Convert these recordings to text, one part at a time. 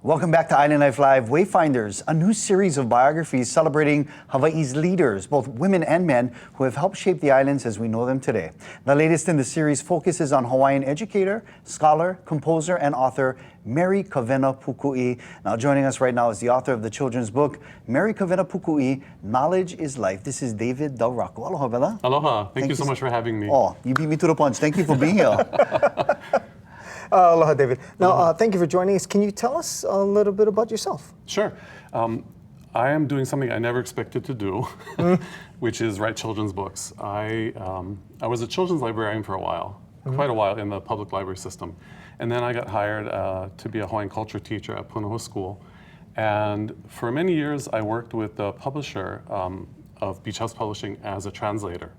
Welcome back to Island Life Live, Wayfinders, a new series of biographies celebrating Hawaii's leaders, both women and men, who have helped shape the islands as we know them today. The latest in the series focuses on Hawaiian educator, scholar, composer, and author Mary Kawena Pukui. Now joining us right now is the author of the children's book, Mary Kawena Pukui, Knowledge is Life. This is David Del Rocco. Aloha, Bella. Aloha. Thank you so much for having me. Oh, you beat me to the punch. Thank you for being here. Aloha, David. Now, thank you for joining us. Can you tell us a little bit about yourself? Sure. I am doing something I never expected to do, which is write children's books. I was a children's librarian for a while, quite a while in the public library system. And then I got hired to be a Hawaiian culture teacher at Punahou School. And for many years, I worked with the publisher of Beach House Publishing as a translator,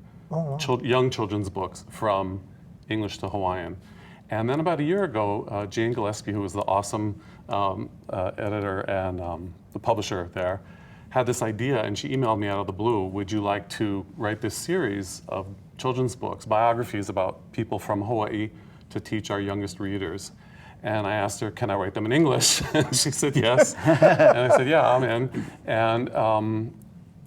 young children's books from English to Hawaiian. And then about a year ago, Jane Gillespie, who was the awesome editor and the publisher there, had this idea, and she emailed me out of the blue, would you like to write this series of children's books, biographies about people from Hawaii to teach our youngest readers? And I asked her, can I write them in English? And she said yes. And I said, yeah, I'm in. And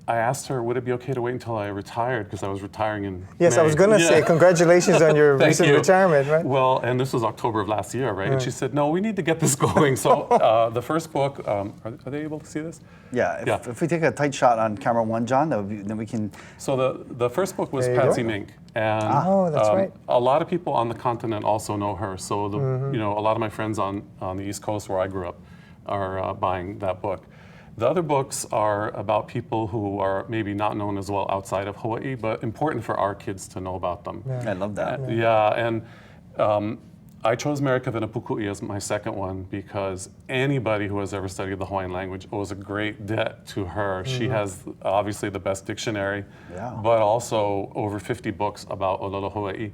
I asked her, would it be okay to wait until I retired? Because I was retiring in Yes, May. I was going to say congratulations on your recent retirement, right? Well, and this was October of last year, right? And she said, no, we need to get this going. So the first book, are they able to see this? Yeah, if we take a tight shot on camera one, John, then we can... So the first book was Patsy Mink. And that's right. A lot of people on the continent also know her. So you know, a lot of my friends on the East Coast where I grew up are buying that book. The other books are about people who are maybe not known as well outside of Hawaii, but important for our kids to know about them. Yeah. I love that. And I chose Mary Kawena Pukui as my second one because anybody who has ever studied the Hawaiian language owes a great debt to her. She has obviously the best dictionary, but also over 50 books about Olelo Hawaii.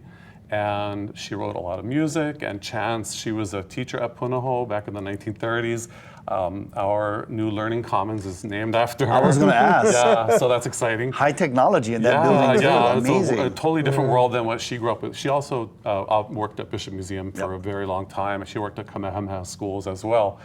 And she wrote a lot of music and chants. She was a teacher at Punahou back in the 1930s. Our new learning commons is named after her. I was going to ask. Yeah, so that's exciting. High technology in that building too. Yeah, Amazing. It's a totally different world than what she grew up with. She also worked at Bishop Museum for a very long time. She worked at Kamehameha schools as well.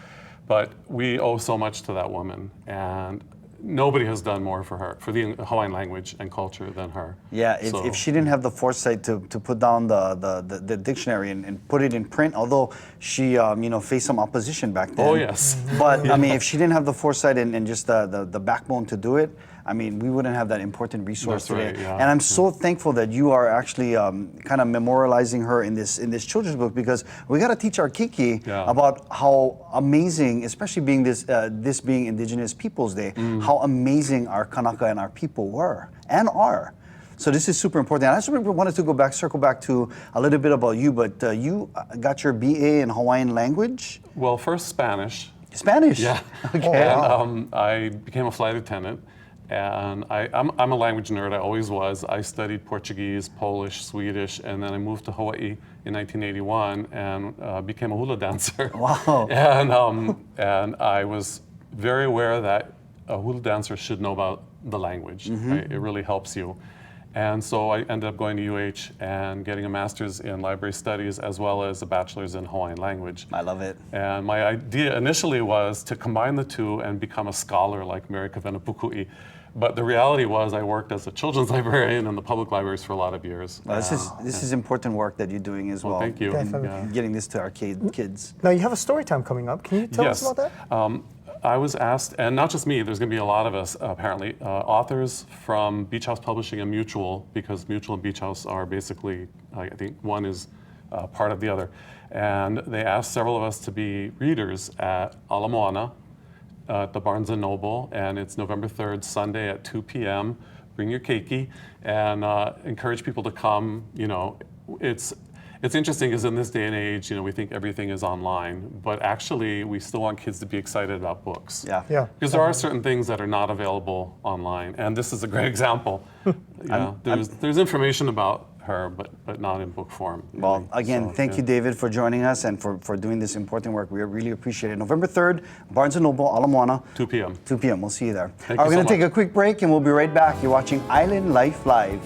But we owe so much to that woman. And nobody has done more for her, for the Hawaiian language and culture than her. Yeah, if she didn't have the foresight to put down the dictionary and put it in print, although she faced some opposition back then. Oh yes. But I mean, if she didn't have the foresight and just the backbone to do it, I mean, we wouldn't have that important resource today. Right, yeah. And I'm so thankful that you are actually kind of memorializing her in this children's book, because we got to teach our Kiki about how amazing, especially being this being Indigenous Peoples Day, how amazing our Kanaka and our people were and are. So this is super important. And I just wanted to circle back to a little bit about you, but you got your BA in Hawaiian language? Well, first Spanish. Spanish? Yeah. Okay. And I became a flight attendant. And I'm a language nerd, I always was. I studied Portuguese, Polish, Swedish, and then I moved to Hawaii in 1981 and became a hula dancer. Wow. And I was very aware that a hula dancer should know about the language. Right? It really helps you. And so I ended up going to UH and getting a master's in library studies as well as a bachelor's in Hawaiian language. I love it. And my idea initially was to combine the two and become a scholar like Mary Kawena Pukui. But the reality was I worked as a children's librarian in the public libraries for a lot of years. Well, this is important work that you're doing as well. Thank you. Getting this to our kids. Now you have a story time coming up. Can you tell us about that? I was asked, and not just me, there's going to be a lot of us apparently, authors from Beach House Publishing and Mutual, because Mutual and Beach House are basically, I think one is part of the other. And they asked several of us to be readers at Ala Moana, at the Barnes & Noble, and it's November 3rd, Sunday at 2 p.m. Bring your keiki and encourage people to come. You know, it's interesting because in this day and age, you know, we think everything is online, but actually we still want kids to be excited about books. Yeah. Because there are certain things that are not available online, and this is a great example. There's information about her, but not in book form. Well, again, thank you, David, for joining us and for doing this important work. We really appreciate it. November 3rd, Barnes & Noble, Ala Moana. 2 p.m. 2 p.m. We'll see you there. Thank We're you going so to take a quick break, and we'll be right back. You're watching Island Life Live.